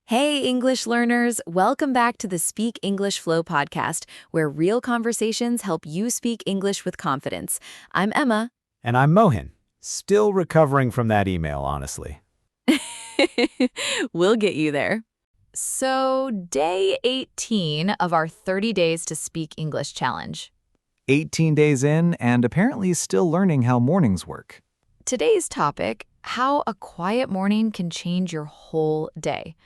Hey, English learners! Welcome back to the Speak English Flow podcast, where real conversations help you speak English with confidence. I'm Emma. And I'm Mohin. Still recovering from that email, honestly. We'll get you there. So, day 18 of our 30 Days to Speak English challenge. 18 days in, and apparently still learning how mornings work. Today's topic, how a quiet morning can change your whole day.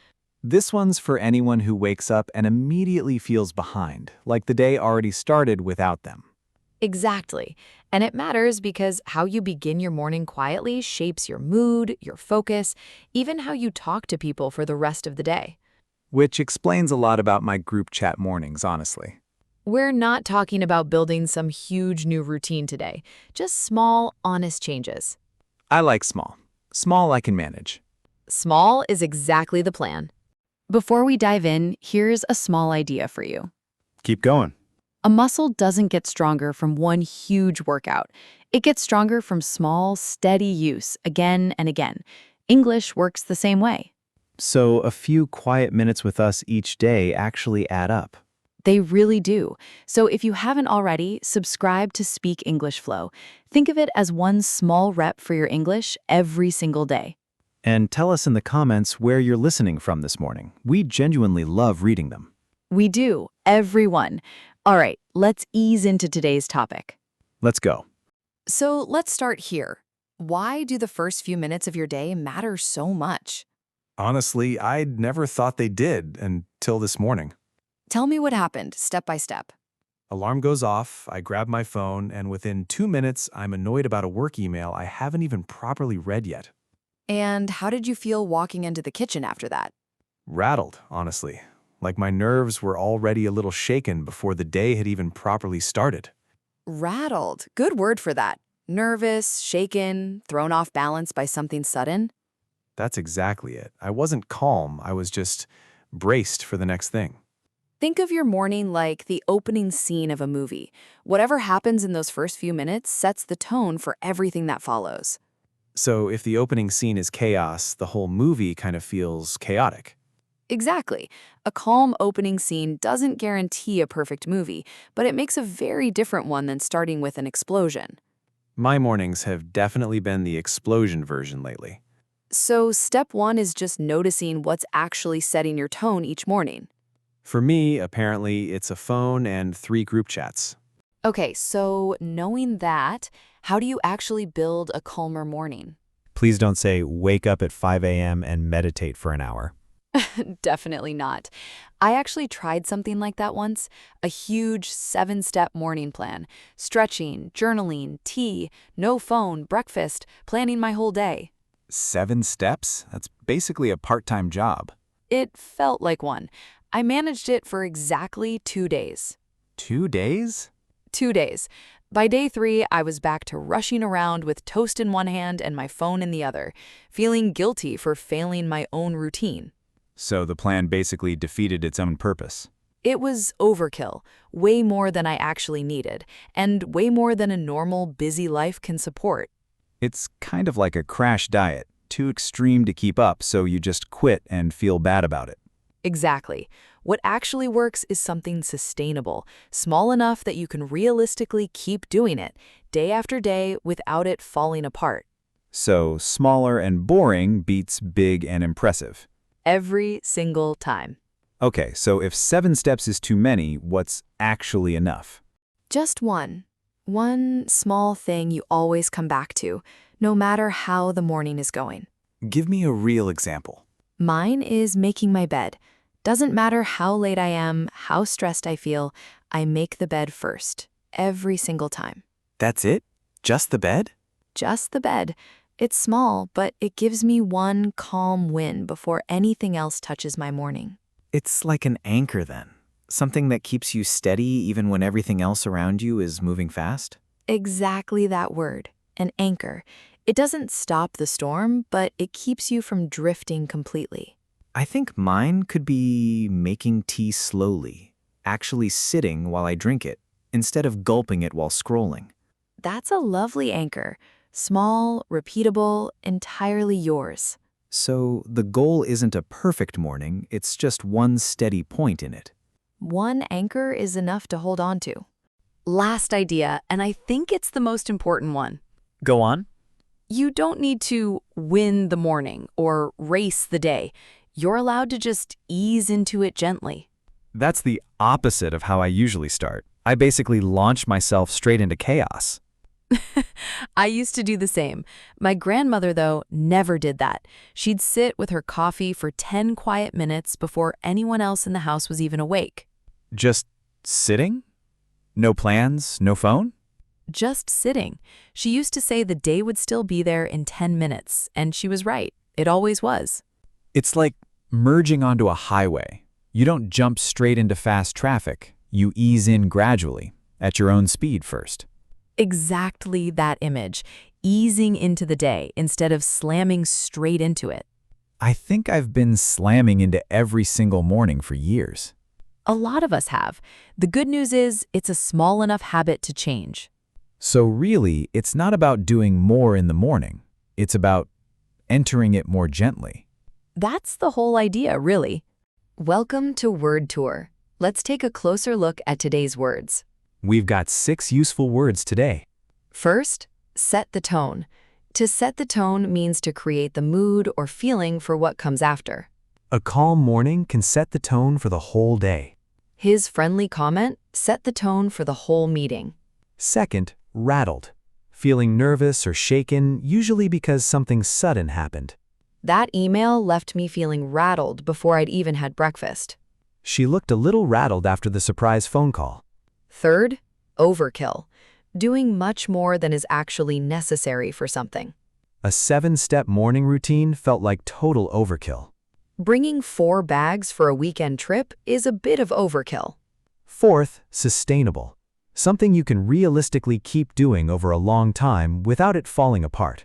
This one's for anyone who wakes up and immediately feels behind, like the day already started without them. Exactly. And it matters because how you begin your morning quietly shapes your mood, your focus, even how you talk to people for the rest of the day. Which explains a lot about my group chat mornings, honestly. We're not talking about building some huge new routine today, just small, honest changes. I like small. Small I can manage. Small is exactly the plan. Before we dive in, here's a small idea for you. Keep going. A muscle doesn't get stronger from one huge workout. It gets stronger from small, steady use again and again. English works the same way. So a few quiet minutes with us each day actually add up. They really do. So if you haven't already, subscribe to Speak English Flow. Think of it as one small rep for your English every single day. And tell us in the comments where you're listening from this morning. We genuinely love reading them. We do, everyone. All right, let's ease into today's topic. Let's go. So let's start here. Why do the first few minutes of your day matter so much? Honestly, I'd never thought they did until this morning. Tell me what happened, step by step. Alarm goes off, I grab my phone, and within 2 minutes, I'm annoyed about a work email I haven't even properly read yet. And how did you feel walking into the kitchen after that? Rattled, honestly. Like my nerves were already a little shaken before the day had even properly started. Rattled. Good word for that. Nervous, shaken, thrown off balance by something sudden. That's exactly it. I wasn't calm, I was just braced for the next thing. Think of your morning like the opening scene of a movie. Whatever happens in those first few minutes sets the tone for everything that follows. So if the opening scene is chaos, the whole movie kind of feels chaotic. Exactly. A calm opening scene doesn't guarantee a perfect movie, but it makes a very different one than starting with an explosion. My mornings have definitely been the explosion version lately. So step one is just noticing what's actually setting your tone each morning. For me, apparently, it's a phone and 3 group chats. Okay, so knowing that, how do you actually build a calmer morning? Please don't say wake up at 5 a.m. and meditate for an hour. Definitely not. I actually tried something like that once, a huge 7-step morning plan. Stretching, journaling, tea, no phone, breakfast, planning my whole day. 7 steps? That's basically a part-time job. It felt like one. I managed it for exactly 2 days. 2 days? 2 days. By day 3, I was back to rushing around with toast in one hand and my phone in the other, feeling guilty for failing my own routine. So the plan basically defeated its own purpose. It was overkill, way more than I actually needed, and way more than a normal, busy life can support. It's kind of like a crash diet, too extreme to keep up, so you just quit and feel bad about it. Exactly. What actually works is something sustainable, small enough that you can realistically keep doing it, day after day, without it falling apart. So smaller and boring beats big and impressive. Every single time. Okay, so if 7 steps is too many, what's actually enough? Just one. One small thing you always come back to, no matter how the morning is going. Give me a real example. Mine is making my bed. Doesn't matter how late I am, how stressed I feel, I make the bed first, every single time. That's it? Just the bed? Just the bed. It's small, but it gives me one calm win before anything else touches my morning. It's like an anchor then. Something that keeps you steady even when everything else around you is moving fast? Exactly that word, an anchor. It doesn't stop the storm, but it keeps you from drifting completely. I think mine could be making tea slowly, actually sitting while I drink it, instead of gulping it while scrolling. That's a lovely anchor. Small, repeatable, entirely yours. So the goal isn't a perfect morning, it's just one steady point in it. One anchor is enough to hold on to. Last idea, and I think it's the most important one. Go on. You don't need to win the morning or race the day. You're allowed to just ease into it gently. That's the opposite of how I usually start. I basically launch myself straight into chaos. I used to do the same. My grandmother, though, never did that. She'd sit with her coffee for 10 quiet minutes before anyone else in the house was even awake. Just sitting? No plans, no phone? Just sitting. She used to say the day would still be there in 10 minutes, and she was right. It always was. It's like merging onto a highway. You don't jump straight into fast traffic. You ease in gradually, at your own speed first. Exactly that image, easing into the day instead of slamming straight into it. I think I've been slamming into every single morning for years. A lot of us have. The good news is it's a small enough habit to change. So really, it's not about doing more in the morning. It's about entering it more gently. That's the whole idea, really. Welcome to Word Tour. Let's take a closer look at today's words. We've got 6 useful words today. First, set the tone. To set the tone means to create the mood or feeling for what comes after. A calm morning can set the tone for the whole day. His friendly comment set the tone for the whole meeting. Second, rattled. Feeling nervous or shaken, usually because something sudden happened. That email left me feeling rattled before I'd even had breakfast. She looked a little rattled after the surprise phone call. Third, overkill. Doing much more than is actually necessary for something. A 7-step morning routine felt like total overkill. Bringing 4 bags for a weekend trip is a bit of overkill. Fourth, sustainable. Something you can realistically keep doing over a long time without it falling apart.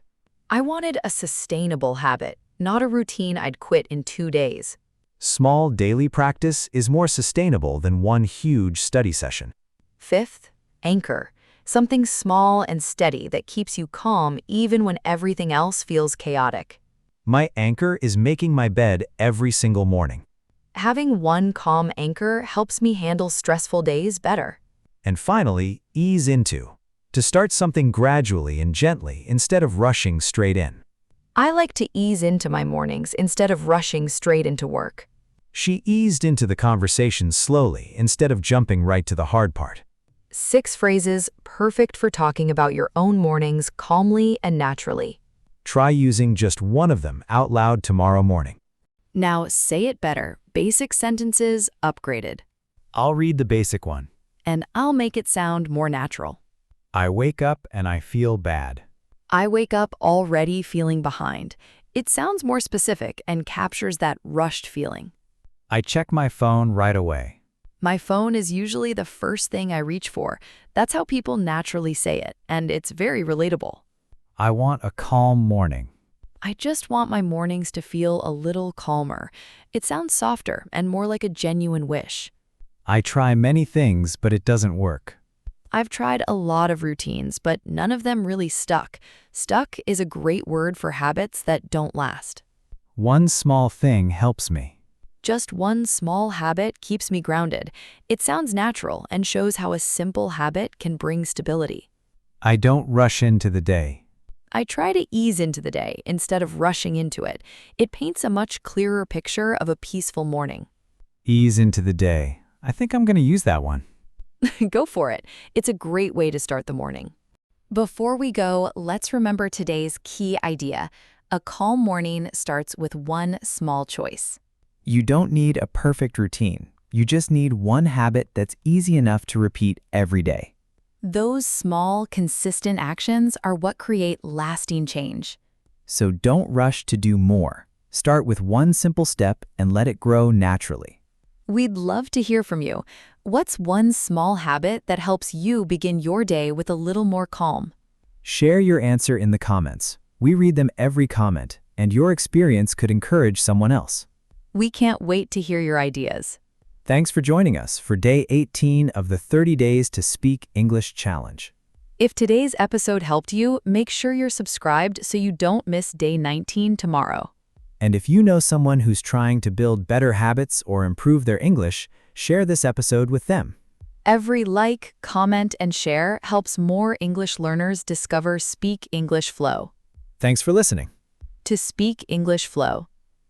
I wanted a sustainable habit, not a routine I'd quit in 2 days. Small daily practice is more sustainable than one huge study session. Fifth, anchor. Something small and steady that keeps you calm even when everything else feels chaotic. My anchor is making my bed every single morning. Having one calm anchor helps me handle stressful days better. And finally, ease into. To start something gradually and gently instead of rushing straight in. I like to ease into my mornings instead of rushing straight into work. She eased into the conversation slowly instead of jumping right to the hard part. 6 phrases perfect for talking about your own mornings calmly and naturally. Try using just one of them out loud tomorrow morning. Now say it better. Basic sentences upgraded. I'll read the basic one. And I'll make it sound more natural. I wake up and I feel bad. I wake up already feeling behind. It sounds more specific and captures that rushed feeling. I check my phone right away. My phone is usually the first thing I reach for. That's how people naturally say it, and it's very relatable. I want a calm morning. I just want my mornings to feel a little calmer. It sounds softer and more like a genuine wish. I try many things, but it doesn't work. I've tried a lot of routines, but none of them really stuck. Stuck is a great word for habits that don't last. One small thing helps me. Just one small habit keeps me grounded. It sounds natural and shows how a simple habit can bring stability. I don't rush into the day. I try to ease into the day instead of rushing into it. It paints a much clearer picture of a peaceful morning. Ease into the day. I think I'm going to use that one. Go for it. It's a great way to start the morning. Before we go, let's remember today's key idea. A calm morning starts with one small choice. You don't need a perfect routine. You just need one habit that's easy enough to repeat every day. Those small, consistent actions are what create lasting change. So don't rush to do more. Start with one simple step and let it grow naturally. We'd love to hear from you. What's one small habit that helps you begin your day with a little more calm? Share your answer in the comments. We read them every comment, and your experience could encourage someone else. We can't wait to hear your ideas. Thanks for joining us for Day 18 of the 30 Days to Speak English Challenge. If today's episode helped you, make sure you're subscribed so you don't miss Day 19 tomorrow. And if you know someone who's trying to build better habits or improve their English, share this episode with them. Every like, comment, and share helps more English learners discover Speak English Flow. Thanks for listening. To Speak English Flow.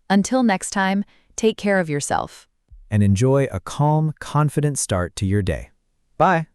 Until next time, take care of yourself. And enjoy a calm, confident start to your day. Bye.